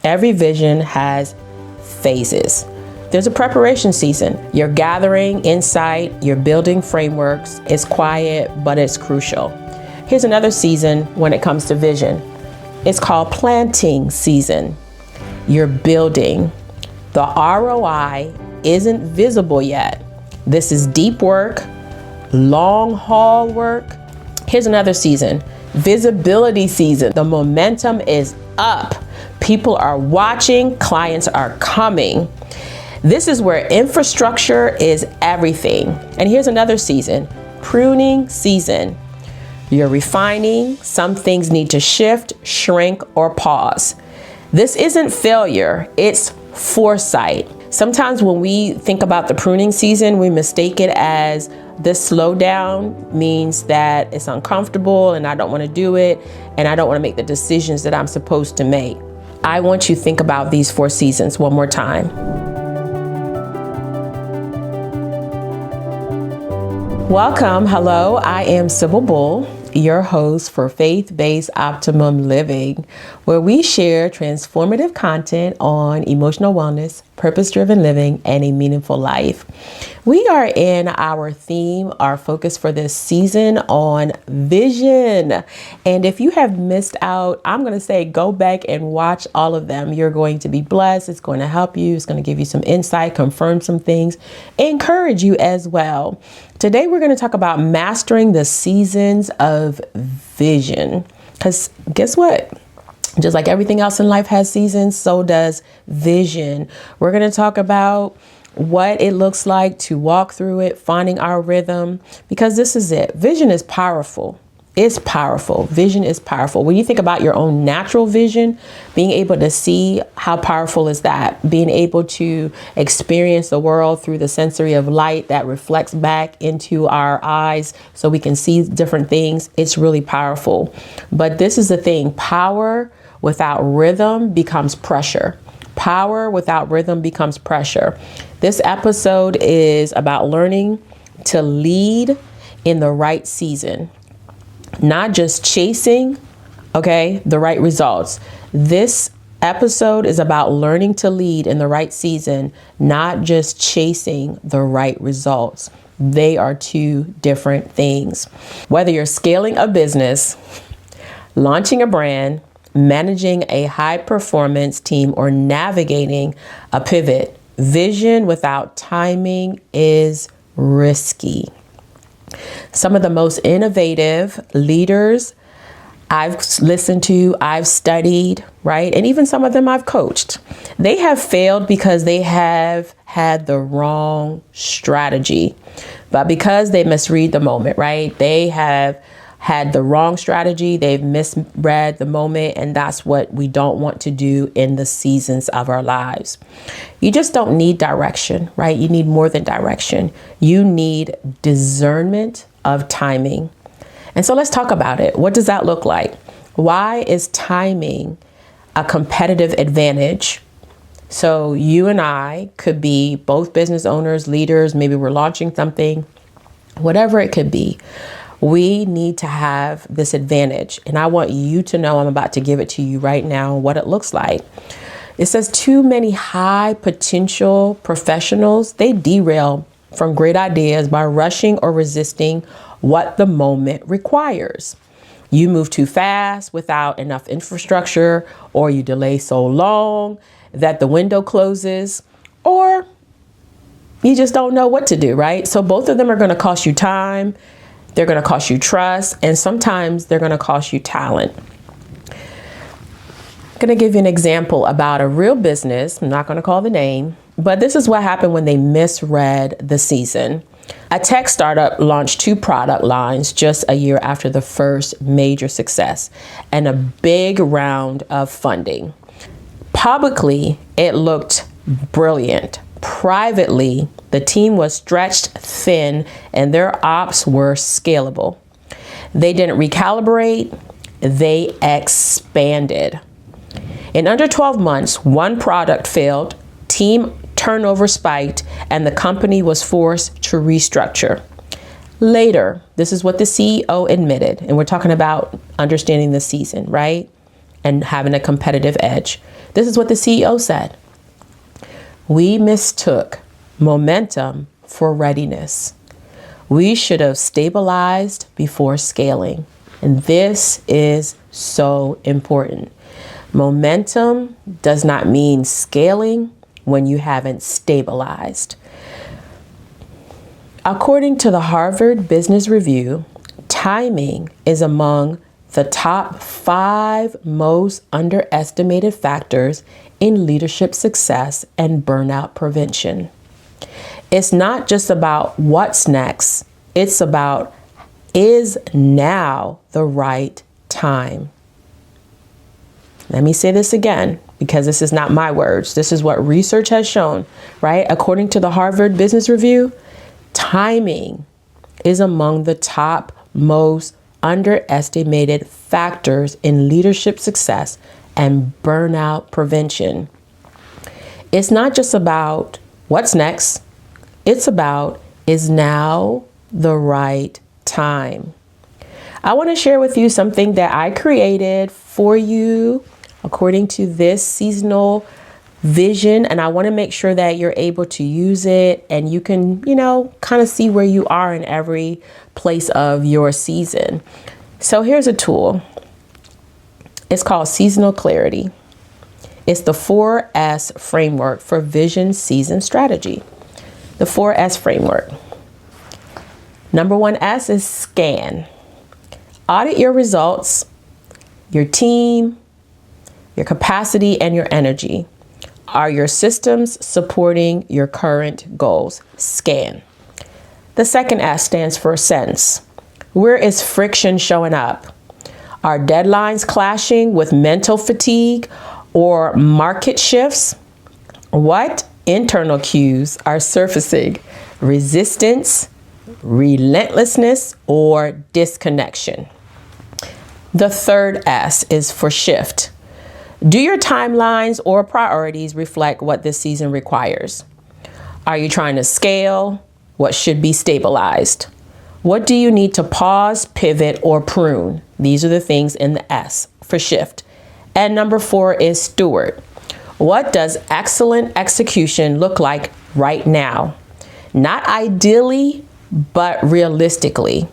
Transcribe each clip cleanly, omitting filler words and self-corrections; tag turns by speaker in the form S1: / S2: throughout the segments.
S1: Every vision has phases. There's a preparation season. You're gathering insight, you're building frameworks. It's quiet, but it's crucial. Here's another season when it comes to vision. It's called planting season. You're building. The ROI isn't visible yet. This is deep work, long haul work. Here's another season, visibility season. The momentum is up. People are watching, clients are coming. This is where infrastructure is everything. And here's another season, pruning season. You're refining. Some things need to shift, shrink, or pause. This isn't failure, it's foresight. Sometimes when we think about the pruning season, we mistake it as this slowdown means that it's uncomfortable and I don't want to do it and I don't want to make the decisions that I'm supposed to make. I want you to think about these 4 seasons one more time. Welcome. Hello, I am Sybil Bull, your host for Faith Based Optimum Living, where we share transformative content on emotional wellness, purpose-driven living, and a meaningful life. We are in our theme, our focus for this season on vision. And if you have missed out, I'm going to say go back and watch all of them. You're going to be blessed. It's going to help you. It's going to give you some insight, confirm some things, encourage you as well. Today, we're going to talk about mastering the seasons of vision. Because guess what? Just like everything else in life has seasons, so does vision. We're going to talk about what it looks like to walk through it, finding our rhythm, because this is it. Vision is powerful. It's powerful. Vision is powerful. When you think about your own natural vision, being able to see, how powerful is that? Being able to experience the world through the sensory of light that reflects back into our eyes so we can see different things. It's really powerful. But this is the thing. Power without rhythm becomes pressure. Power without rhythm becomes pressure. This episode is about learning to lead in the right season. Not just chasing, the right results. This episode is about learning to lead in the right season, not just chasing the right results. They are 2 different things. Whether you're scaling a business, launching a brand, managing a high performance team, or navigating a pivot, vision without timing is risky. Some of the most innovative leaders I've listened to, I've studied, right? And even some of them I've coached. They have failed because they have had the wrong strategy, but because they misread the moment, right? They have had the wrong strategy. They've misread the moment. And that's what we don't want to do in the seasons of our lives. You just don't need direction, right? You need more than direction. You need discernment of timing. And so let's talk about it. What does that look like? Why is timing a competitive advantage? So you and I could be both business owners, leaders, maybe we're launching something, whatever it could be. We need to have this advantage. And I want you to know, I'm about to give it to you right now, what it looks like. It says too many high potential professionals, they derail from great ideas by rushing or resisting what the moment requires. You move too fast without enough infrastructure, or you delay so long that the window closes, or you just don't know what to do, right? So both of them are going to cost you time. They're going to cost you trust, and sometimes they're going to cost you talent. I'm going to give you an example about a real business. I'm not going to call the name, but this is what happened when they misread the season. A tech startup launched 2 product lines just a year after the first major success and a big round of funding. Publicly, it looked brilliant. Privately, the team was stretched thin and their ops were scalable. They didn't recalibrate, they expanded. In under 12 months, 1 product failed, team turnover spiked, and the company was forced to restructure. Later, this is what the CEO admitted, and we're talking about understanding the season, right? and having a competitive edge. This is what the CEO said. We mistook momentum for readiness. We should have stabilized before scaling. And this is so important. Momentum does not mean scaling when you haven't stabilized. According to the Harvard Business Review, timing is among the top 5 most underestimated factors in leadership success and burnout prevention. It's not just about what's next. It's about, is now the right time? Let me say this again, because this is not my words. This is what research has shown, right? According to the Harvard Business Review, timing is among the top most underestimated factors in leadership success and burnout prevention. It's not just about what's next. It's about, is now the right time? I want to share with you something that I created for you according to this seasonal vision. And I want to make sure that you're able to use it and you can, kind of see where you are in every place of your season. So here's a tool. It's called Seasonal Clarity. It's the 4S framework for vision season strategy. The 4S framework. Number 1S is scan. Audit your results, your team, your capacity, and your energy. Are your systems supporting your current goals? Scan. The second S stands for sense. Where is friction showing up? Are deadlines clashing with mental fatigue or market shifts? What internal cues are surfacing? Resistance, relentlessness, or disconnection? The third S is for shift. Do your timelines or priorities reflect what this season requires? Are you trying to scale? What should be stabilized? What do you need to pause, pivot, or prune? These are the things in the S for shift. And number 4 is steward. What does excellent execution look like right now? Not ideally, but realistically.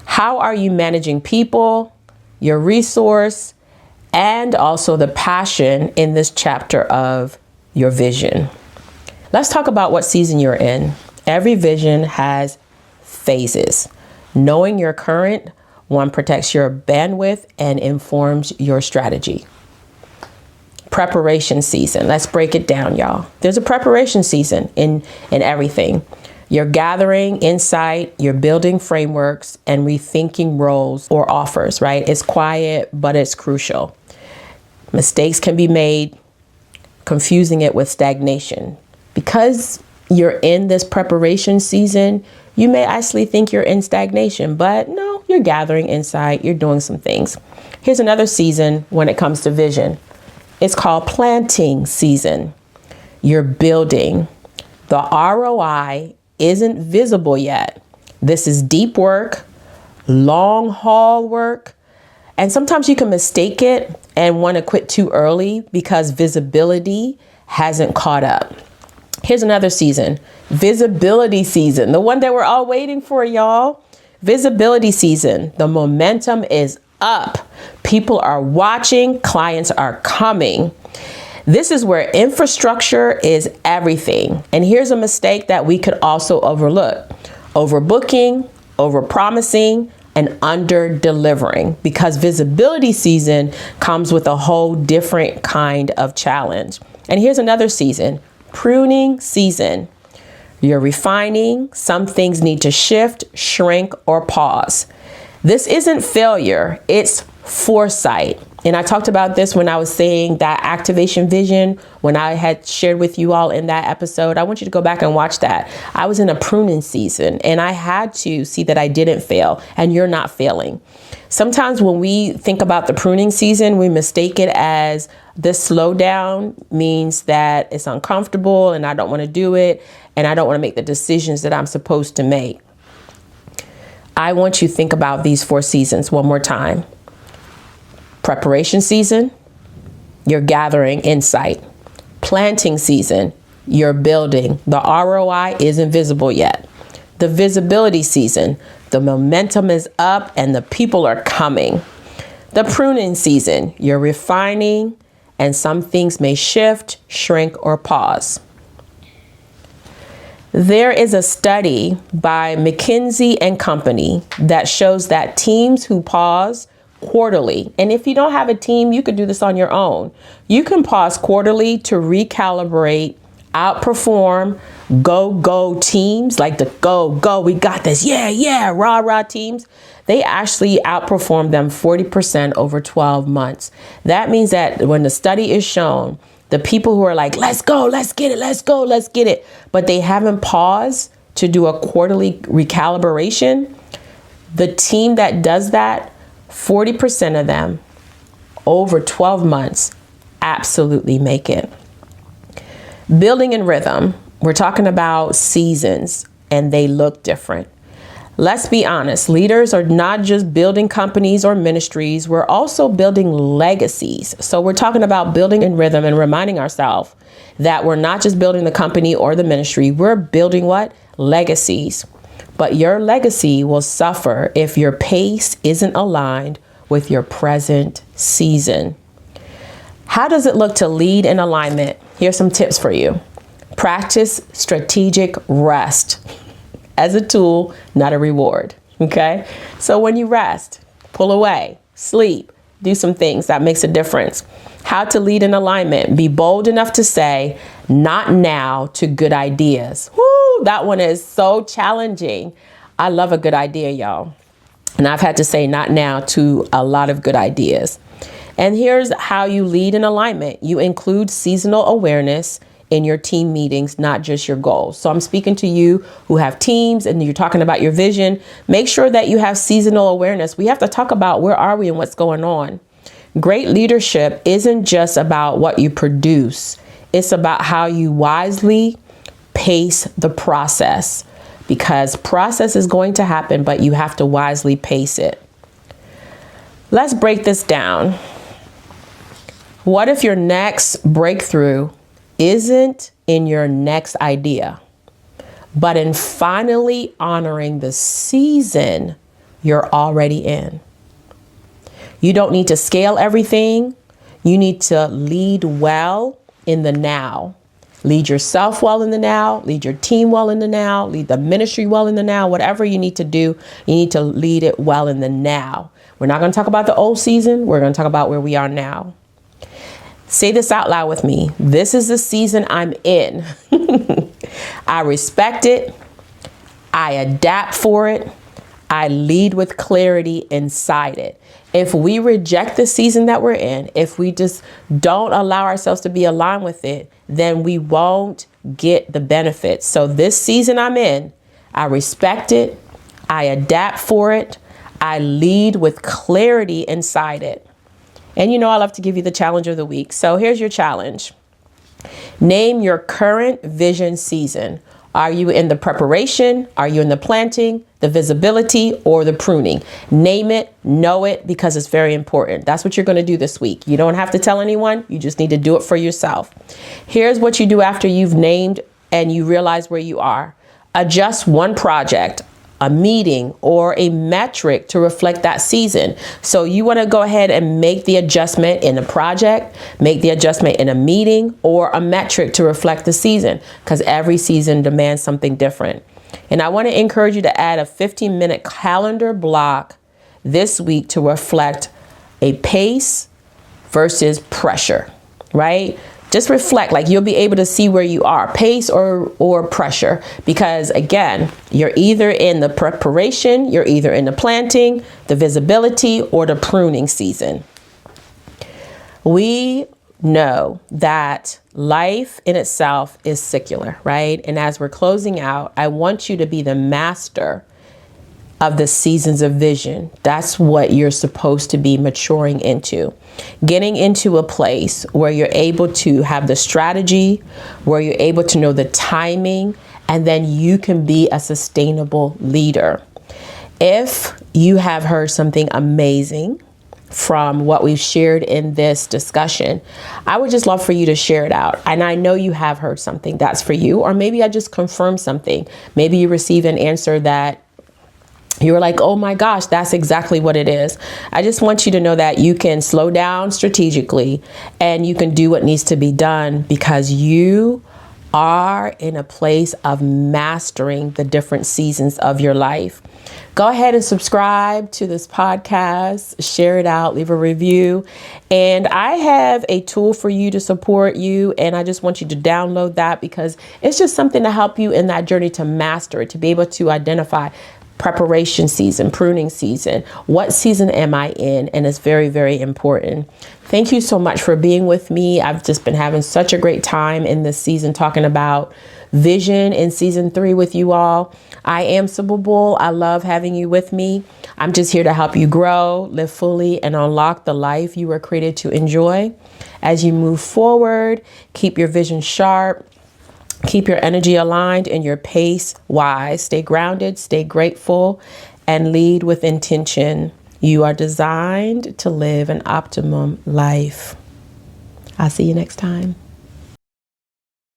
S1: How are you managing people, your resource, and also the passion in this chapter of your vision? Let's talk about what season you're in. Every vision has phases. Knowing your current one protects your bandwidth and informs your strategy. Preparation season. Let's break it down, y'all. There's a preparation season in everything. You're gathering insight, you're building frameworks, and rethinking roles or offers, right? It's quiet, but it's crucial. Mistakes can be made, confusing it with stagnation. Because you're in this preparation season, you may actually think you're in stagnation, but no, you're gathering insight, you're doing some things. Here's another season when it comes to vision. It's called planting season. You're building. The ROI isn't visible yet. This is deep work, long haul work, and sometimes you can mistake it and want to quit too early because visibility hasn't caught up. Here's another season, visibility season, the one that we're all waiting for, y'all. Visibility season. The momentum is up. People are watching, clients are coming. This is where infrastructure is everything. And here's a mistake that we could also overlook. Overbooking, overpromising, and under-delivering, because visibility season comes with a whole different kind of challenge. And here's another season, pruning season. You're refining. Some things need to shift, shrink, or pause. This isn't failure, it's foresight. And I talked about this when I was saying that activation vision, when I had shared with you all in that episode. I want you to go back and watch that. I was in a pruning season and I had to see that I didn't fail, and you're not failing. Sometimes when we think about the pruning season, we mistake it as this slowdown means that it's uncomfortable and I don't want to do it and I don't want to make the decisions that I'm supposed to make. I want you to think about these 4 seasons one more time. Preparation season, you're gathering insight. Planting season, you're building. The ROI isn't visible yet. The visibility season, the momentum is up and the people are coming. The pruning season, you're refining and some things may shift, shrink, or pause. There is a study by McKinsey and Company that shows that teams who pause quarterly, and if you don't have a team, you could do this on your own. You can pause quarterly to recalibrate, outperform, go teams, like the go, we got this, yeah, rah teams. They actually outperform them 40% over 12 months. That means that when the study is shown, the people who are like, let's go, let's get it, but they haven't paused to do a quarterly recalibration, the team that does that, 40% of them over 12 months absolutely make it. Building in rhythm, we're talking about seasons and they look different. Let's be honest, leaders are not just building companies or ministries, we're also building legacies. So we're talking about building in rhythm and reminding ourselves that we're not just building the company or the ministry, we're building what? Legacies. But your legacy will suffer if your pace isn't aligned with your present season. How does it look to lead in alignment? Here's some tips for you. Practice strategic rest as a tool, not a reward. Okay? So when you rest, pull away, sleep, do some things that makes a difference. How to lead in alignment. Be bold enough to say, not now to good ideas. Woo, that one is so challenging. I love a good idea, y'all. And I've had to say not now to a lot of good ideas. And here's how you lead in alignment. You include seasonal awareness in your team meetings, not just your goals. So I'm speaking to you who have teams and you're talking about your vision. Make sure that you have seasonal awareness. We have to talk about where are we and what's going on. Great leadership isn't just about what you produce. It's about how you wisely pace the process, because process is going to happen, but you have to wisely pace it. Let's break this down. What if your next breakthrough isn't in your next idea, but in finally honoring the season you're already in? You don't need to scale everything. You need to lead well in the now. Lead yourself well in the now, lead your team well in the now, lead the ministry well in the now. Whatever you need to do, you need to lead it well in the now. We're not going to talk about the old season. We're going to talk about where we are now. Say this out loud with me. This is the season I'm in. I respect it. I adapt for it. I lead with clarity inside it. If we reject the season that we're in, if we just don't allow ourselves to be aligned with it, then we won't get the benefits. So this season I'm in, I respect it. I adapt for it. I lead with clarity inside it. And you know, I love to give you the challenge of the week. So here's your challenge. Name your current vision season. Are you in the preparation? Are you in the planting, the visibility, or the pruning? Name it, know it, because it's very important. That's what you're going to do this week. You don't have to tell anyone. You just need to do it for yourself. Here's what you do after you've named and you realize where you are. Adjust one project, a meeting, or a metric to reflect that season. So you want to go ahead and make the adjustment in a project, make the adjustment in a meeting, or a metric to reflect the season, because every season demands something different. And I want to encourage you to add a 15-minute calendar block this week to reflect a pace versus pressure, right? Just reflect, like you'll be able to see where you are, pace or pressure, because again, you're either in the preparation, you're either in the planting, the visibility, or the pruning season. We know that life in itself is secular, right? And as we're closing out, I want you to be the master of the seasons of vision. That's what you're supposed to be maturing into. Getting into a place where you're able to have the strategy, where you're able to know the timing, and then you can be a sustainable leader. If you have heard something amazing from what we've shared in this discussion, I would just love for you to share it out. And I know you have heard something that's for you, or maybe I just confirmed something. Maybe you received an answer that you were like, oh my gosh, that's exactly what it is. I just want you to know that you can slow down strategically and you can do what needs to be done, because you are in a place of mastering the different seasons of your life. Go ahead and subscribe to this podcast, share it out, leave a review. And I have a tool for you to support you. And I just want you to download that, because it's just something to help you in that journey to master it, to be able to identify preparation season, pruning season. What season am I in? And it's very, very important. Thank you so much for being with me. I've just been having such a great time in this season talking about vision in season 3 with you all. I am Sybil Bull. I love having you with me. I'm just here to help you grow, live fully, and unlock the life you were created to enjoy. As you move forward, keep your vision sharp. Keep your energy aligned and your pace wise. Stay grounded, stay grateful, and lead with intention. You are designed to live an optimum life. I'll see you next time.